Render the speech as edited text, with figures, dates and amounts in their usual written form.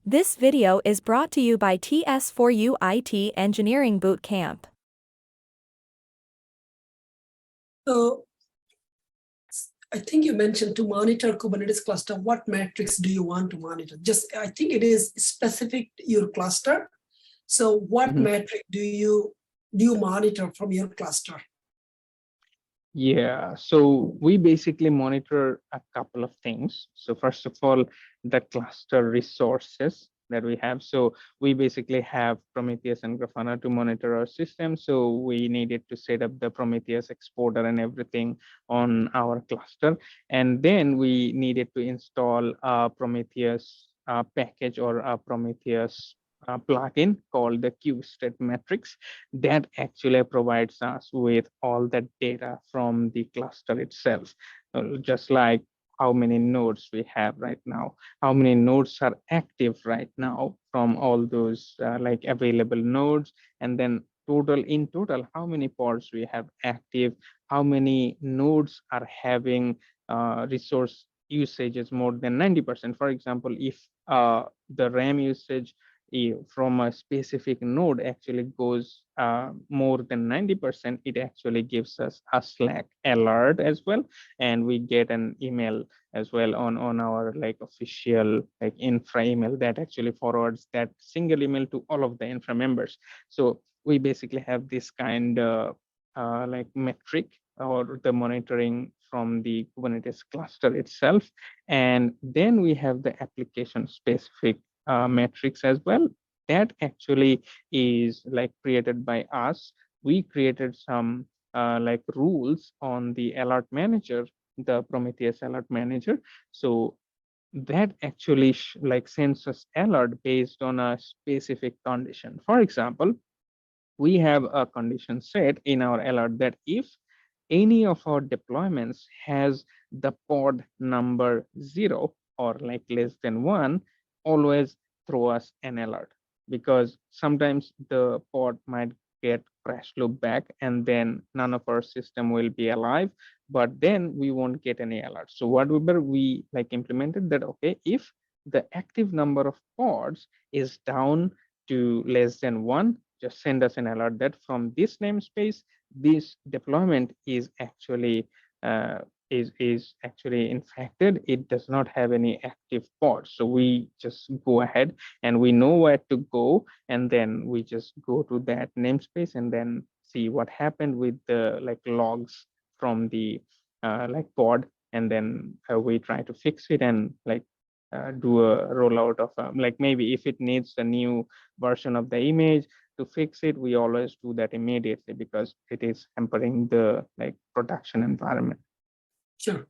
This video is brought to you by TS4U IT Engineering Bootcamp. So I think you mentioned to monitor Kubernetes cluster, what metrics do you want to monitor? I think it is specific to your cluster. So what metric do you monitor from your cluster? Yeah, so we basically monitor a couple of things. So first of all, the cluster resources that we have. So we basically have Prometheus and Grafana to monitor our system. So we needed to set up the Prometheus exporter and everything on our cluster. And then we needed to install a Prometheus package or a Prometheus plugin called the Q-state metrics that actually provides us with all the data from the cluster itself, just like how many nodes we have right now, how many nodes are active right now from all those like available nodes, and then in total, how many pods we have active, how many nodes are having resource usages more than 90%. For example, if the RAM usage from a specific node actually goes more than 90%, it actually gives us a Slack alert as well, and we get an email as well on our like official like infra email that actually forwards that single email to all of the infra members. So we basically have this kind of like metric or the monitoring from the Kubernetes cluster itself, and then we have the application specific metrics as well. That actually is like created by us. We created some like rules on the alert manager, the Prometheus Alert Manager. So that actually like sends us alert based on a specific condition. For example, we have a condition set in our alert that if any of our deployments has the pod number 0 or like less than 1, always throw us an alert, because sometimes the pod might get crash loop back and then none of our system will be alive, but then we won't get any alert. So whatever we like implemented that, okay, if the active number of pods is down to less than 1, just send us an alert that from this namespace, this deployment is actually actually infected. It does not have any active pods. So we just go ahead and we know where to go, and then we just go to that namespace and then see what happened with the like logs from the like pod, and then we try to fix it and like do a rollout of like maybe if it needs a new version of the image to fix it, we always do that immediately because it is hampering the like production environment. Sure.